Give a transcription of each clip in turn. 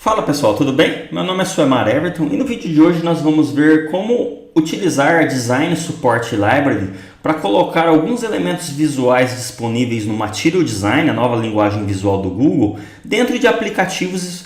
Fala pessoal, tudo bem? Meu nome é Suemar Everton e no vídeo de hoje nós vamos ver como utilizar a Design Support Library para colocar alguns elementos visuais disponíveis no Material Design, a nova linguagem visual do Google, dentro de aplicativos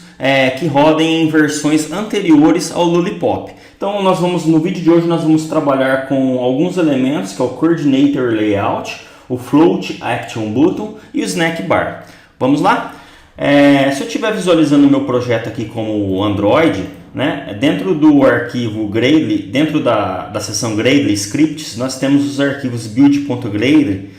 que rodem em versões anteriores ao Lollipop. Então no vídeo de hoje nós vamos trabalhar com alguns elementos, que é o Coordinator Layout, o Float Action Button e o Snack Bar. Vamos lá? Se eu estiver visualizando o meu projeto aqui como Android, né, dentro do arquivo Gradle, dentro da seção Gradle Scripts, nós temos os arquivos build.gradle,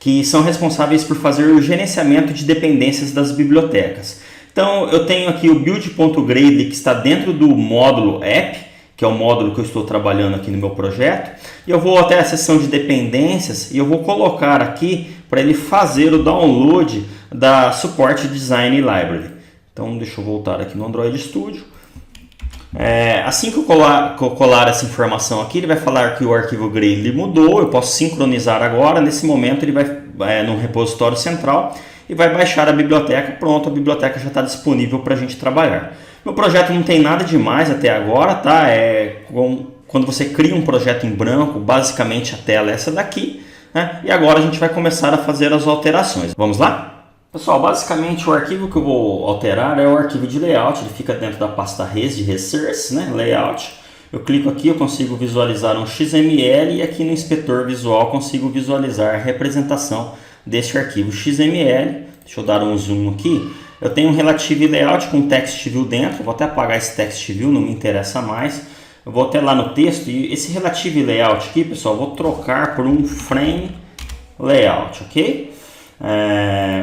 que são responsáveis por fazer o gerenciamento de dependências das bibliotecas. Então eu tenho aqui o build.gradle, que está dentro do módulo app, que é o módulo que eu estou trabalhando aqui no meu projeto, e eu vou até a seção de dependências e eu vou colocar aqui para ele fazer o download da Support Design Library. Então deixa eu voltar aqui no Android Studio. Assim que eu colar essa informação aqui, ele vai falar que o arquivo Gradle mudou, eu posso sincronizar agora. Nesse momento ele vai no repositório central e vai baixar a biblioteca. Pronto, a biblioteca já está disponível para a gente trabalhar. Meu projeto não tem nada demais até agora, tá? Quando você cria um projeto em branco, basicamente a tela é essa daqui, né? E agora a gente vai começar a fazer as alterações. Vamos lá? Pessoal, basicamente o arquivo que eu vou alterar é o arquivo de layout, ele fica dentro da pasta res de resource, né? Layout. Eu clico aqui, eu consigo visualizar um XML e aqui no inspetor visual consigo visualizar a representação deste arquivo XML. Deixa eu dar um zoom aqui. Eu tenho um Relative Layout com Text View dentro, vou até apagar esse Text View, não me interessa mais. Eu vou até lá no texto e esse Relative Layout aqui, pessoal, eu vou trocar por um Frame Layout, ok?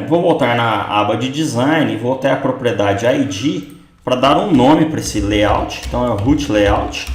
Vou voltar na aba de Design e vou até a propriedade ID para dar um nome para esse layout, então é o Root Layout.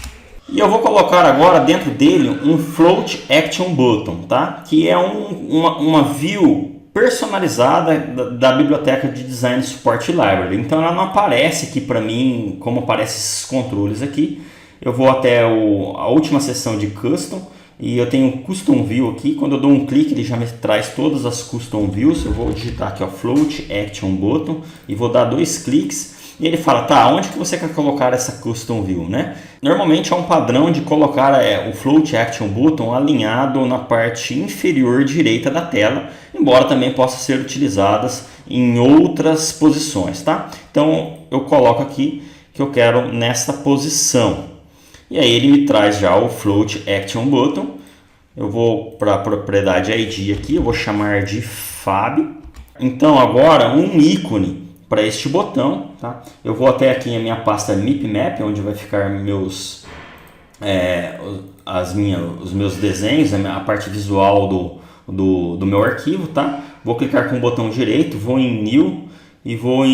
E eu vou colocar agora dentro dele um Float Action Button, tá? Que é uma view personalizada da biblioteca de Design Support Library. Então ela não aparece aqui para mim como aparecem esses controles aqui. Eu vou até a última seção de Custom e eu tenho um Custom View aqui. Quando eu dou um clique ele já me traz todas as Custom Views. Eu vou digitar aqui o Float Action Button e vou dar 2 cliques. E ele fala, tá, onde que você quer colocar essa Custom View, né? Normalmente é um padrão de colocar o Float Action Button alinhado na parte inferior direita da tela, embora também possa ser utilizadas em outras posições, tá? Então eu coloco aqui que eu quero nesta posição. E aí ele me traz já o Float Action Button. Eu vou para a propriedade ID aqui, eu vou chamar de Fab. Então agora um ícone para este botão, tá? Eu vou até aqui a minha pasta MipMap, onde vai ficar os meus desenhos, a parte visual do meu arquivo, tá? Vou clicar com o botão direito, vou em New e vou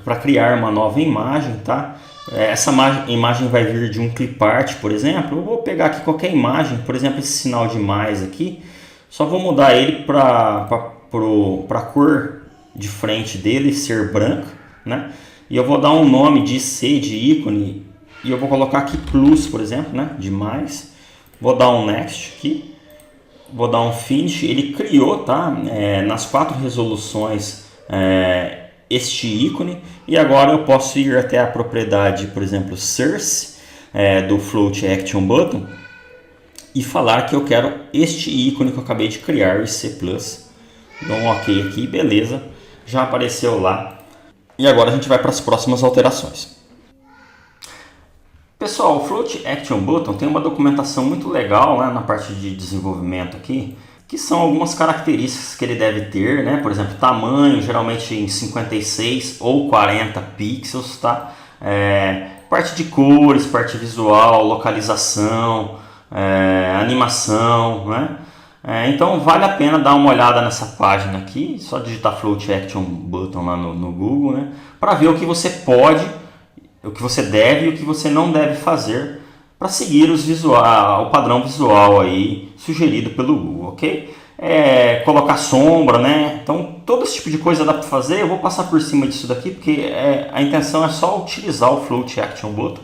para criar uma nova imagem, tá? Essa imagem vai vir de um clipart, por exemplo. Eu vou pegar aqui qualquer imagem, por exemplo, esse sinal de mais aqui. Só vou mudar ele para a cor de frente dele ser branca, né? E eu vou dar um nome de C, de ícone, e eu vou colocar aqui plus, por exemplo, né? De mais. Vou dar um next aqui, vou dar um finish. Ele criou, tá? Nas 4 resoluções este ícone, e agora eu posso ir até a propriedade, por exemplo, source do Float Action Button e falar que eu quero este ícone que eu acabei de criar, o C+. Dou um OK aqui, beleza. Já apareceu lá. E agora a gente vai para as próximas alterações. Pessoal, o Float Action Button tem uma documentação muito legal, né, na parte de desenvolvimento aqui, que são algumas características que ele deve ter, né? Por exemplo, tamanho, geralmente em 56 ou 40 pixels, tá? Parte de cores, parte visual, localização, animação, né? Então vale a pena dar uma olhada nessa página aqui, só digitar Float Action Button lá no Google, né, para ver o que você pode, o que você deve e o que você não deve fazer para seguir o padrão visual aí sugerido pelo Google, ok? Colocar sombra, né? Então todo esse tipo de coisa dá para fazer. Eu vou passar por cima disso daqui porque a intenção é só utilizar o Float Action Button.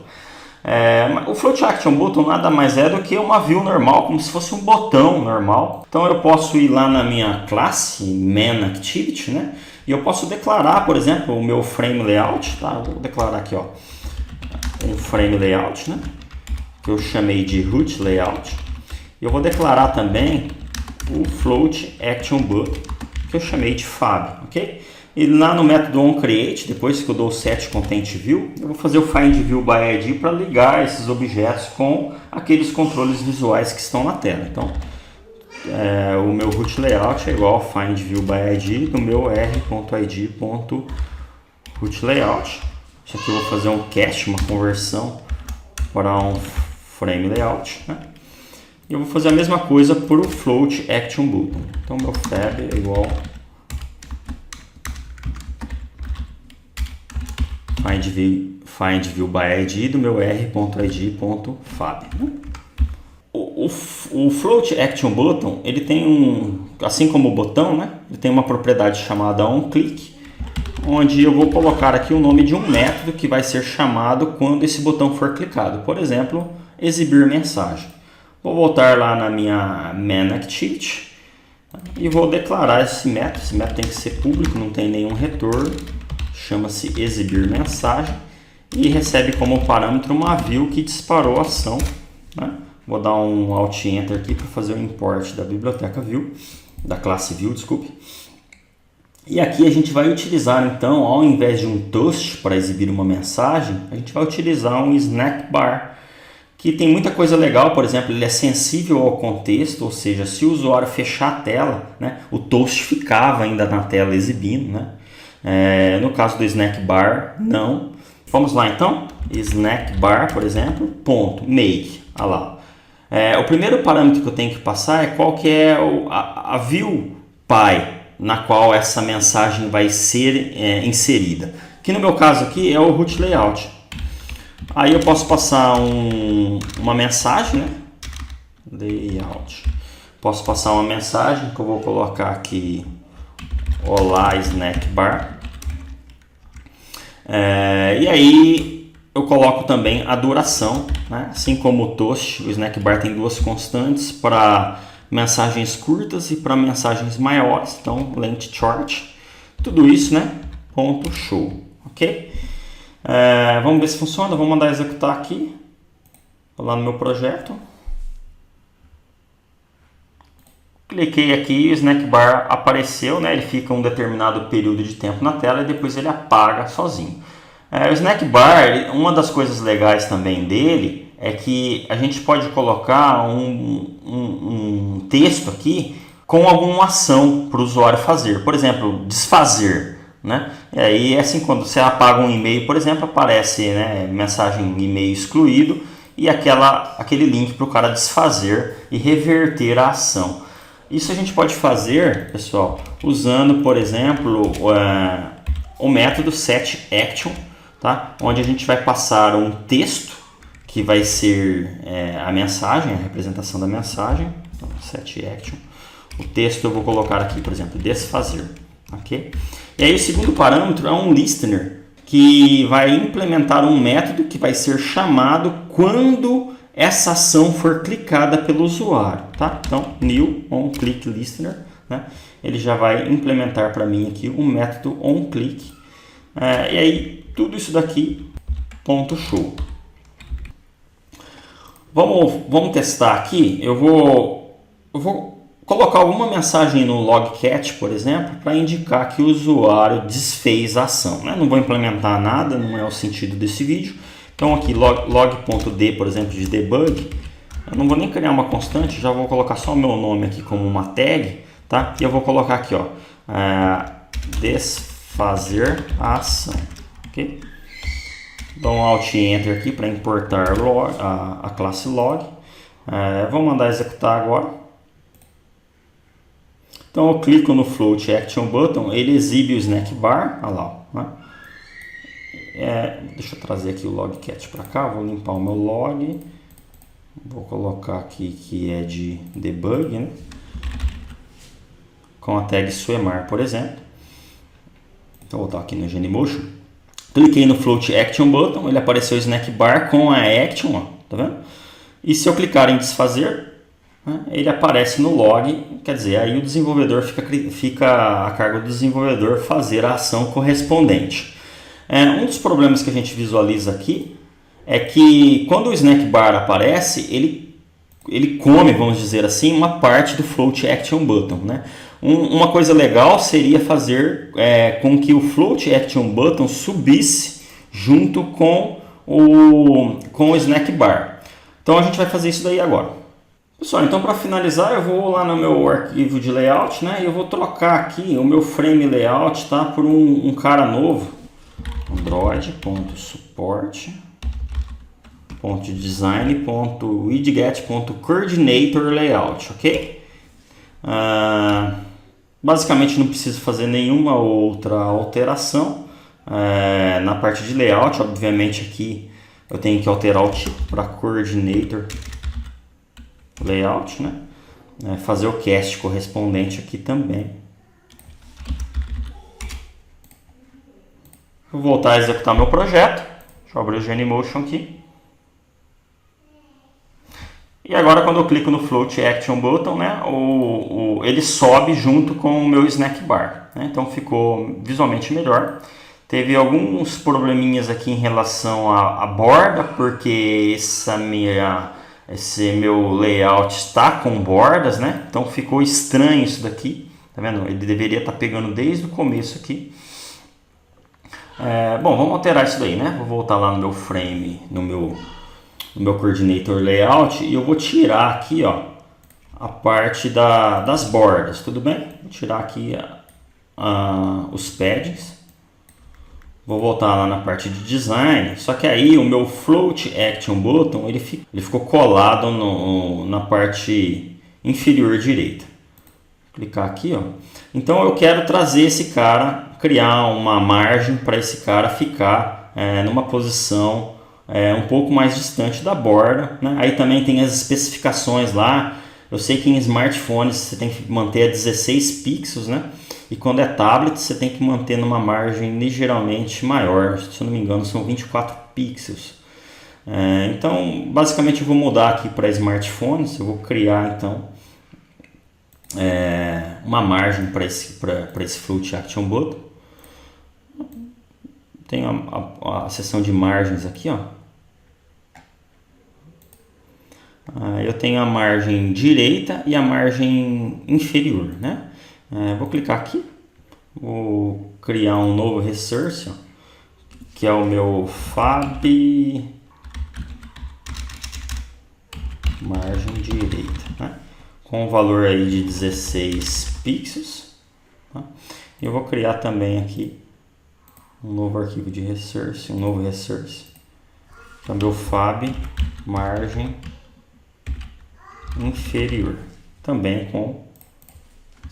O Float Action Button nada mais é do que uma view normal, como se fosse um botão normal. Então eu posso ir lá na minha classe Man Activity, né? E eu posso declarar, por exemplo, o meu frame layout, tá? Vou declarar aqui, ó, um frame layout, né? Que eu chamei de root layout. Eu vou declarar também o float action button, que eu chamei de fab, ok? E lá no método onCreate, depois que eu dou o set content view, eu vou fazer o find view by ID para ligar esses objetos com aqueles controles visuais que estão na tela. Então, o meu root layout é igual ao find view by ID do meu r.id.root layout. Isso aqui eu vou fazer um cast, uma conversão para um frame layout, né? E eu vou fazer a mesma coisa para o float action button. Então, meu fab é igual find view by ID do meu r.id.fab. Né? O float action button, ele tem assim como o botão, né? Ele tem uma propriedade chamada onClick, onde eu vou colocar aqui o nome de um método que vai ser chamado quando esse botão for clicado. Por exemplo, exibir mensagem. Vou voltar lá na minha main.activity e vou declarar esse método. Esse método tem que ser público, não tem nenhum retorno. Chama-se exibir mensagem e recebe como parâmetro uma view que disparou a ação, né? Vou dar um Alt Enter aqui para fazer o import da biblioteca view, da classe view, desculpe. E aqui a gente vai utilizar então, ao invés de um toast para exibir uma mensagem, a gente vai utilizar um snack bar, que tem muita coisa legal. Por exemplo, ele é sensível ao contexto, ou seja, se o usuário fechar a tela, né, o toast ficava ainda na tela exibindo, né? No caso do snack bar, não. Vamos lá então, snack bar, por exemplo, ponto, make, olha lá. O primeiro parâmetro que eu tenho que passar é qual que é a view py na qual essa mensagem vai ser inserida. Que no meu caso aqui é o root layout. Aí eu posso passar uma mensagem, né? Layout. Posso passar uma mensagem que eu vou colocar aqui, olá snack bar. E aí eu coloco também a duração, né? Assim como o toast, o snack bar tem duas constantes para mensagens curtas e para mensagens maiores, então length short, tudo isso, né? Ponto show, ok? Vamos ver se funciona. Vou mandar executar aqui, vou lá no meu projeto, cliquei aqui e o snack bar apareceu, né? Ele fica um determinado período de tempo na tela e depois ele apaga sozinho. O snack bar, uma das coisas legais também dele é que a gente pode colocar um texto aqui com alguma ação para o usuário fazer. Por exemplo, desfazer, né? E aí, assim, quando você apaga um e-mail, por exemplo, aparece, né, mensagem e-mail excluído e aquele link para o cara desfazer e reverter a ação. Isso a gente pode fazer, pessoal, usando, por exemplo, o método setAction, tá? Onde a gente vai passar um texto que vai ser a mensagem, a representação da mensagem. Então, setAction. O texto eu vou colocar aqui, por exemplo, desfazer. Okay? E aí o segundo parâmetro é um listener, que vai implementar um método que vai ser chamado quando essa ação for clicada pelo usuário, tá? Então, new onClickListener, né? Ele já vai implementar para mim aqui um método onClick. E aí, tudo isso daqui, ponto show. Vamos testar aqui. Eu vou colocar alguma mensagem no logcat, por exemplo, para indicar que o usuário desfez a ação, né? Não vou implementar nada, não é o sentido desse vídeo. Então aqui log.d, por exemplo, de debug, eu não vou nem criar uma constante, já vou colocar só o meu nome aqui como uma tag, tá? E eu vou colocar aqui, ó, desfazer a ação, ok? Dou um Alt Enter aqui para importar a classe log. Vou mandar executar agora. Então eu clico no float action button, ele exibe o snack bar, olha lá, né? Deixa eu trazer aqui o logcat para cá, vou limpar o meu log, vou colocar aqui que é de debug, né? Com a tag Suemar, por exemplo. Então vou voltar aqui no Genymotion, cliquei no float action button, ele apareceu o snack bar com a action, ó, tá vendo? E se eu clicar em desfazer, né, ele aparece no log, quer dizer, aí o desenvolvedor fica a cargo do desenvolvedor fazer a ação correspondente. Um dos problemas que a gente visualiza aqui é que quando o snack bar aparece, ele come, vamos dizer assim, uma parte do float action button, né? Uma coisa legal seria fazer com que o float action button subisse junto com o snack bar. Então a gente vai fazer isso daí agora. Pessoal, então para finalizar eu vou lá no meu arquivo de layout, né? E eu vou trocar aqui o meu frame layout, tá, por um cara novo, android.support.design.widget.coordinator layout, ok? Basicamente não preciso fazer nenhuma outra alteração. Na parte de layout, obviamente aqui eu tenho que alterar o tipo para coordinator layout, né? Fazer o cast correspondente aqui também. Vou voltar a executar meu projeto. Deixa eu abrir o Genymotion aqui. E agora quando eu clico no Float Action Button, né, ele sobe junto com o meu Snack Bar, né? Então ficou visualmente melhor. Teve alguns probleminhas aqui em relação à borda, porque esse meu layout está com bordas, né? Então ficou estranho isso daqui, tá vendo? Ele deveria estar pegando desde o começo aqui. Bom, vamos alterar isso daí, né? Vou voltar lá no meu frame, no meu coordinator layout, e eu vou tirar aqui, ó, a parte das bordas, tudo bem? Vou tirar aqui os paddings. Vou voltar lá na parte de design, só que aí o meu float action button ele ficou colado na parte inferior direita. Vou clicar aqui, ó. Então eu quero trazer esse cara, criar uma margem para esse cara ficar numa posição um pouco mais distante da borda, né? Aí também tem as especificações lá. Eu sei que em smartphones você tem que manter a 16 pixels, né? E quando é tablet você tem que manter numa margem ligeiramente maior, se eu não me engano são 24 pixels. Então basicamente eu vou mudar aqui para smartphones. Eu vou criar então uma margem para esse Float Action Button. Tem a seção de margens aqui, ó. Eu tenho a margem direita e a margem inferior, né? Vou clicar aqui, vou criar um novo resource, ó, que é o meu fab margem direita, né? Com um valor aí de 16 pixels, tá? E eu vou criar também aqui um novo arquivo de resource, um novo resource, que é o meu fab margem inferior, também com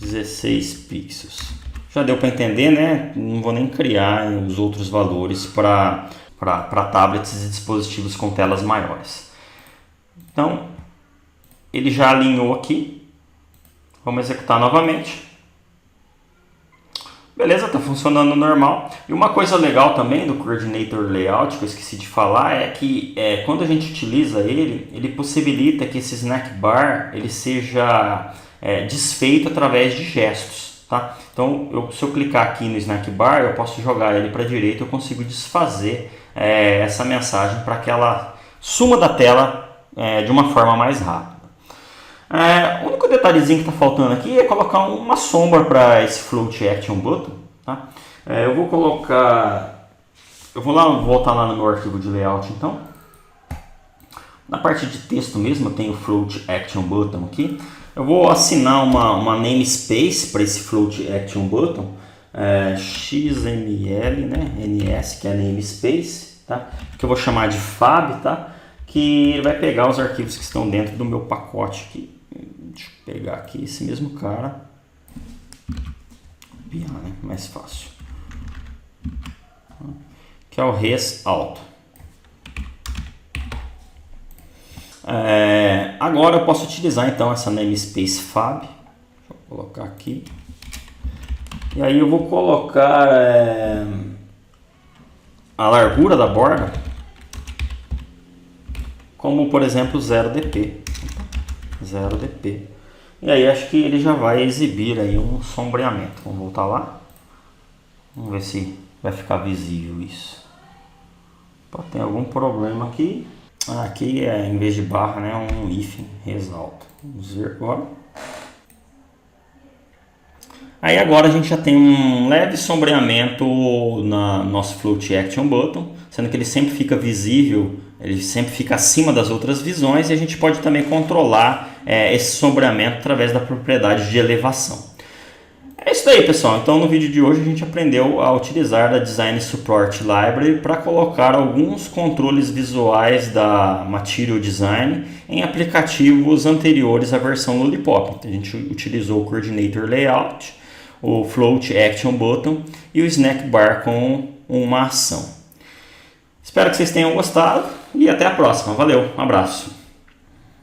16 pixels. Já deu para entender, né? Não vou nem criar os outros valores para tablets e dispositivos com telas maiores. Então, ele já alinhou aqui. Vamos executar novamente. Beleza, está funcionando normal. E uma coisa legal também do Coordinator Layout, que eu esqueci de falar, é que quando a gente utiliza ele possibilita que esse snack bar ele seja desfeito através de gestos, tá? Então, se eu clicar aqui no snack bar, eu posso jogar ele para a direita, eu consigo desfazer essa mensagem para que ela suma da tela de uma forma mais rápida. O único detalhezinho que está faltando aqui é colocar uma sombra para esse Float Action Button, tá? Eu vou voltar lá no meu arquivo de layout então. Na parte de texto mesmo eu tenho o Float Action Button aqui. Eu vou assinar uma namespace para esse Float Action Button, XML, né, NS, que é namespace, tá? Que eu vou chamar de fab, tá? Que ele vai pegar os arquivos que estão dentro do meu pacote aqui. Deixa eu pegar aqui esse mesmo cara, copiar, né? Mais fácil, que é o res auto. Agora eu posso utilizar então essa namespace fab. Deixa eu colocar aqui. E aí eu vou colocar a largura da borda como, por exemplo, 0dp. 0dp. E aí acho que ele já vai exibir aí um sombreamento. Vamos voltar lá. Vamos ver se vai ficar visível isso. Pode ter algum problema aqui. Aqui é, em vez de barra, né, um hífen resalto. Vamos ver agora. Aí agora a gente já tem um leve sombreamento no nosso Float Action Button, sendo que ele sempre fica visível, ele sempre fica acima das outras visões, e a gente pode também controlar esse sombreamento através da propriedade de elevação. É isso aí, pessoal. Então no vídeo de hoje a gente aprendeu a utilizar a Design Support Library para colocar alguns controles visuais da Material Design em aplicativos anteriores à versão Lollipop. Então, a gente utilizou o Coordinator Layout, o Float Action Button e o Snack Bar com uma ação. Espero que vocês tenham gostado e até a próxima. Valeu, um abraço.